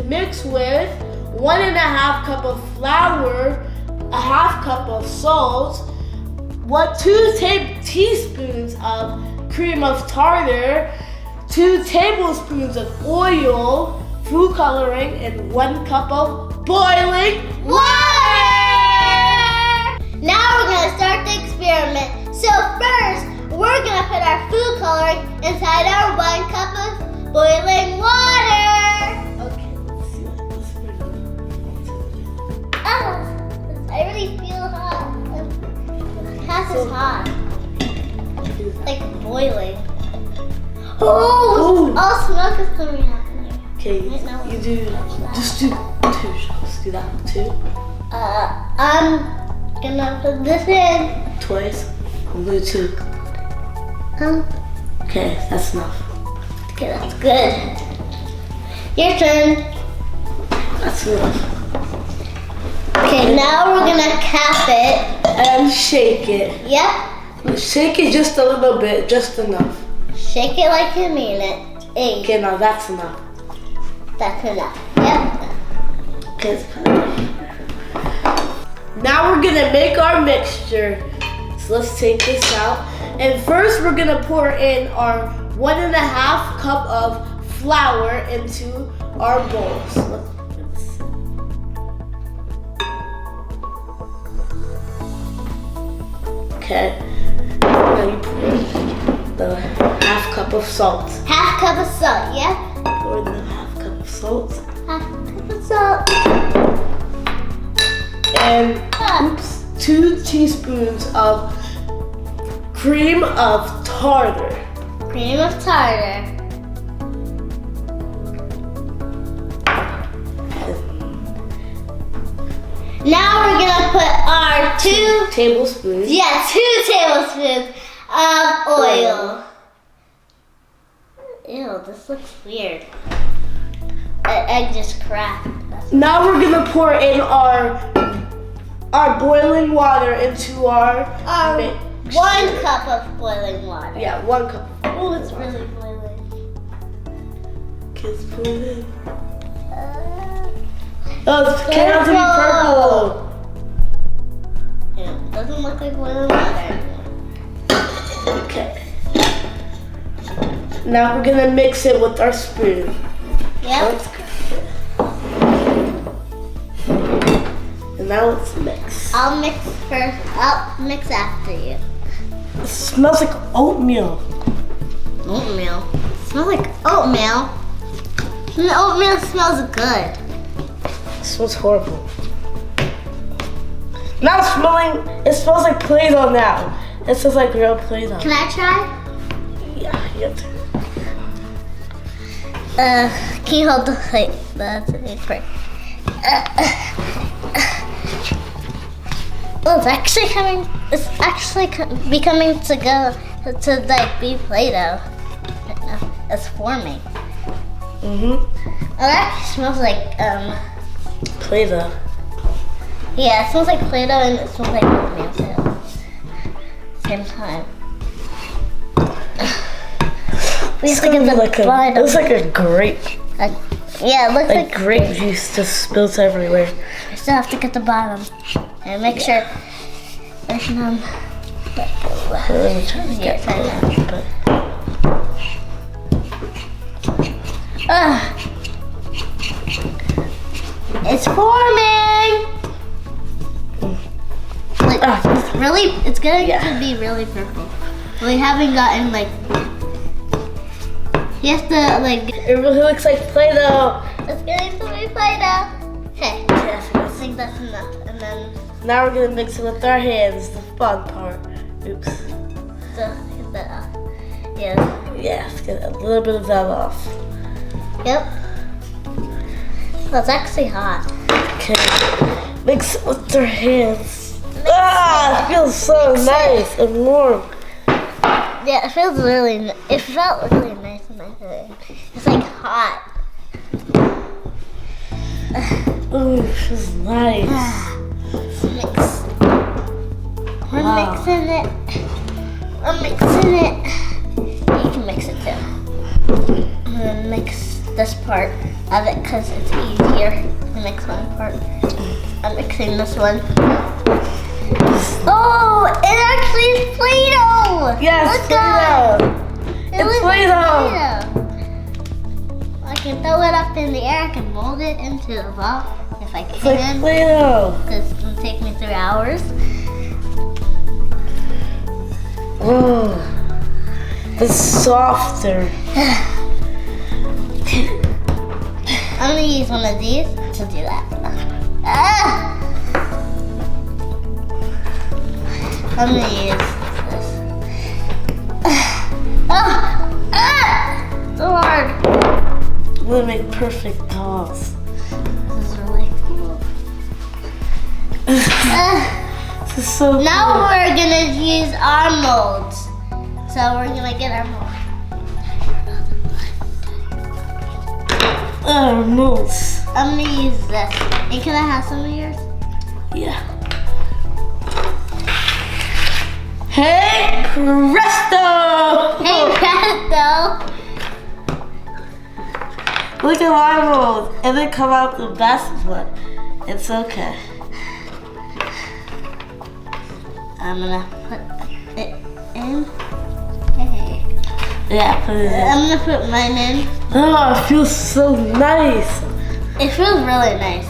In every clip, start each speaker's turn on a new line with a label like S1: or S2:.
S1: mix with 1½ cup of flour, a ½ cup of salt, 2 teaspoons of cream of tartar, 2 tablespoons of oil, food coloring, and 1 cup of boiling water.
S2: Now we're gonna start the experiment. So first, we're gonna put our food coloring inside our 1 cup of boiling water.
S1: Okay, let's see what this is.
S2: Oh, I really feel hot. Half is hot. Like boiling. Oh, all smoke is coming out.
S1: Okay, you do, just do 2 shots. Do that 2.
S2: I'm gonna put this in.
S1: Twice. I'm gonna do 2. Okay, that's enough.
S2: Okay, that's good. Your turn.
S1: That's enough.
S2: Okay, now we're gonna cap it.
S1: And shake it.
S2: Yep.
S1: Shake it just a little bit, just enough.
S2: Shake it like you mean it. 8.
S1: Okay, now that's enough.
S2: That's enough. Yep.
S1: Okay, it's kind of... Now we're gonna make our mixture. So let's take this out. And first we're gonna pour in our 1½ cup of flour into our bowl. So let's okay. Now you pour in the ½ cup of salt.
S2: ½ cup of salt, yeah?
S1: Pour in the ½ cup of salt.
S2: ½ cup of salt.
S1: And 2 teaspoons of cream of tartar.
S2: Cream of tartar. Now we're gonna put our 2
S1: tablespoons.
S2: Yeah, 2 tablespoons of oil. Ew, this looks weird. Egg just cracked.
S1: Now we're gonna pour in our boiling water into our mixture.
S2: 1 cup of boiling water.
S1: Yeah, 1 cup.
S2: Oh, it's really boiling.
S1: Kids put it in. Oh, it's cannot be purple.
S2: Yeah, it doesn't look like boiling water.
S1: Okay. Now we're gonna mix it with our spoon.
S2: Yep.
S1: And now let's mix.
S2: I'll mix first. I'll mix after you.
S1: It smells like oatmeal.
S2: Oatmeal? It smells like oatmeal. The oatmeal smells good.
S1: It smells horrible. Now it smells like Play-Doh now. It smells like real Play-Doh.
S2: Can I try?
S1: Yeah, you have to.
S2: Can you hold the plate? That's it. Oh, it's actually becoming to like be Play-Doh. It's forming.
S1: Mm-hmm.
S2: Oh, that actually smells like
S1: Play-Doh.
S2: Yeah, it smells like Play-Doh and it smells like oatmeal too. Same time.
S1: It looks like a grape.
S2: Yeah, it looks like
S1: grape juice just spills everywhere.
S2: I still have to get the bottom and make sure there's none.
S1: I'm trying to get but
S2: it's forming. Like it's going to be really purple. We haven't gotten like. You have to like.
S1: It really looks like Play-Doh.
S2: It's getting to be Play-Doh. Okay, I think that's enough. And then.
S1: Now we're gonna mix it with our hands. The fun part. Oops.
S2: Get that off. Yeah.
S1: Yeah, let's get a little bit of that off.
S2: Yep. Well, it's actually hot.
S1: Okay. Mix it with our hands. It feels so nice and warm.
S2: Yeah, it felt really nice in my hand. It's like hot.
S1: Ooh, it feels nice.
S2: Mix. We're mixing it. I'm mixing it. You can mix it too. I'm gonna mix this part. of it because it's easier to mix one part. I'm mixing this one. Oh, it actually is Play-Doh!
S1: Yes,
S2: look Play-Doh!
S1: It's Play-Doh!
S2: I can throw it up in the air. I can mold it into a ball if I
S1: It's like
S2: can.
S1: Play-Doh.
S2: Because it's going to take me 3 hours.
S1: Oh, it's softer.
S2: I'm going to use one of these to do that. Ah! I'm going to use this. So hard.
S1: We'll make perfect dolls.
S2: This is really cool.
S1: This is so
S2: Now
S1: cool.
S2: we're gonna use our molds. So we're gonna get our mold.
S1: Moose.
S2: I'm gonna use this. And can I have some of yours?
S1: Yeah. Hey, presto!
S2: Hey, Presto!
S1: Look at my mold. It didn't come out the best, but it's okay.
S2: I'm gonna put it in. Hey.
S1: Yeah, put it in.
S2: I'm gonna put mine in.
S1: Oh, it feels so nice.
S2: It feels really nice.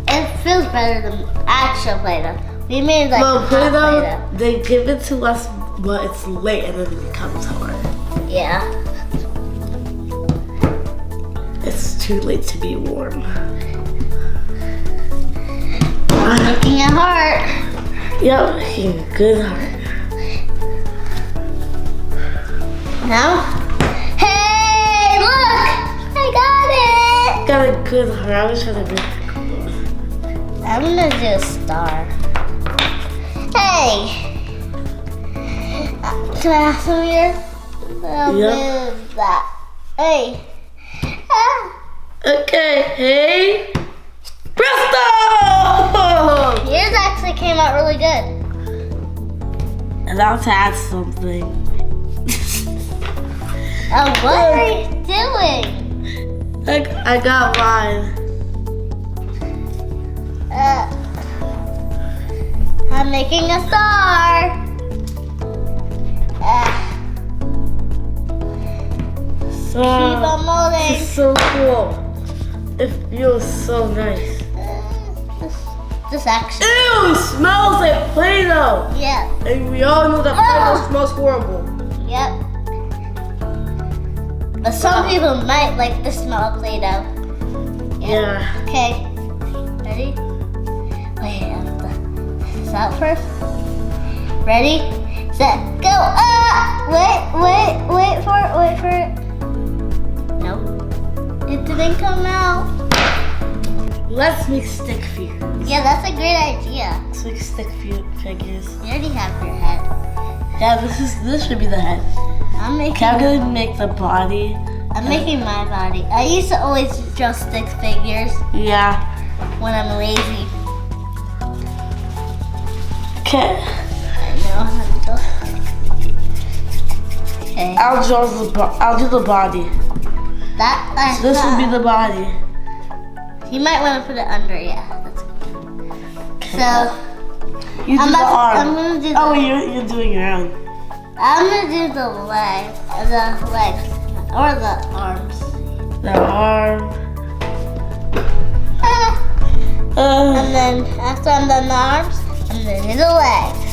S2: It feels better than actual Play-Doh. We made like
S1: Well,
S2: hot
S1: Play-Doh, they give it to us, but it's late and then it becomes hard.
S2: Yeah.
S1: It's too late to be warm.
S2: I'm making a heart.
S1: Yep, making a good heart.
S2: Now, hey, look! I got it!
S1: Got a good heart. I was trying to make it cool.
S2: I'm gonna do a star. Hey! Can I have some of yours? I'll
S1: Yep.
S2: move that. Hey! Ah.
S1: Okay, hey, presto!
S2: Yours actually came out really good.
S1: And I'll have to add something.
S2: Oh, what are you doing?
S1: I got mine.
S2: I'm making a star.
S1: So,
S2: Keep on molding.
S1: this is so cool. It feels so nice.
S2: This actually.
S1: Ew, it smells like Play-Doh.
S2: Yeah.
S1: And we all know that Play-Doh smells horrible.
S2: Yep. But some people might like the smell of Play-Doh.
S1: Yeah.
S2: Okay. Ready? Wait, I have to take this out first. Ready? Set, go. Ah! Wait for it. Nope. It didn't come out.
S1: Let's make stick figures.
S2: Yeah, that's a great idea.
S1: Let's make stick figures.
S2: You already have your head.
S1: Yeah, this should be the head.
S2: I'm making.
S1: Okay, I'm gonna make the body.
S2: I'm making my body. I used to always draw stick figures
S1: Yeah.
S2: when I'm lazy.
S1: Okay.
S2: I know how to draw. Okay.
S1: I'll do the body.
S2: That.
S1: This will be the body.
S2: You might want to put it under. Yeah. That's good.
S1: Okay.
S2: So
S1: You do
S2: I'm
S1: the arm.
S2: gonna do.
S1: Oh, you're doing your own.
S2: I'm gonna do the legs, or the arms.
S1: The arm.
S2: Ah. And then after I'm done the arms, I'm gonna do the legs.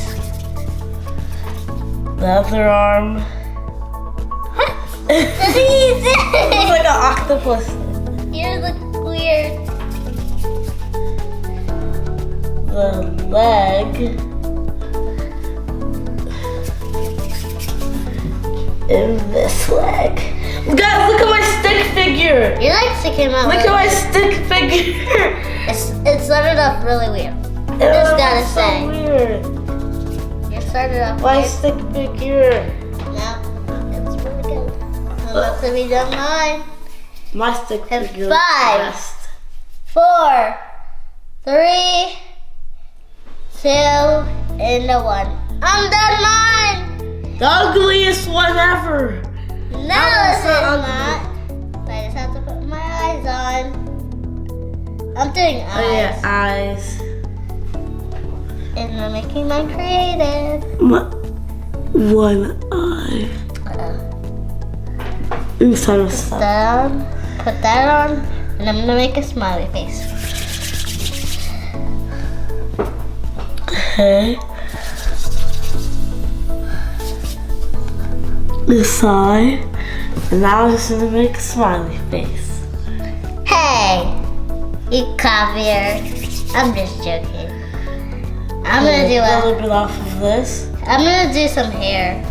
S1: The other arm.
S2: That's easy.
S1: It's like an octopus.
S2: Yours look weird.
S1: The leg. And this leg. Guys, look at my stick figure.
S2: Your legs came out.
S1: Look at
S2: really
S1: my
S2: weird.
S1: stick figure.
S2: It started off really weird.
S1: It
S2: Just gotta
S1: looks
S2: say.
S1: so weird.
S2: You started off
S1: My
S2: weird.
S1: stick figure.
S2: Now it's really good. I'm about to be done mine.
S1: My stick
S2: And
S1: figure.
S2: 5, 4, 3, 2, and 1. I'm done mine.
S1: The ugliest one ever.
S2: No,
S1: How is
S2: this is
S1: that
S2: not. I just have to put my eyes eyes on. I'm doing eyes.
S1: Oh yeah, eyes.
S2: And I'm making mine creative.
S1: One eye. Oops, I messed up.
S2: Down. Put that on. And I'm gonna make a smiley face.
S1: Okay. This side. And now I'm just gonna make a smiley face.
S2: Hey! You copier. I'm just joking. I'm gonna do
S1: a little bit off of this.
S2: I'm gonna do some hair.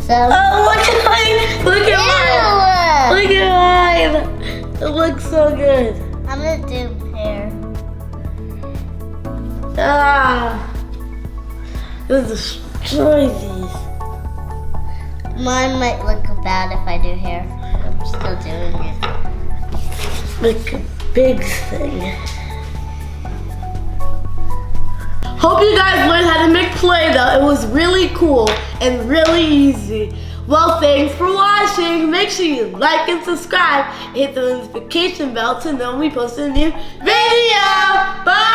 S2: So.
S1: Oh, look at mine! Look at mine! Look at mine! It looks so good.
S2: I'm gonna do hair.
S1: Ah! Let's destroy these.
S2: Mine might look bad if I do hair. I'm still doing it.
S1: Like a big thing. Hope you guys learned how to make Play-Doh. It was really cool and really easy. Well, thanks for watching. Make sure you like and subscribe. Hit the notification bell to know when we post a new video. Bye!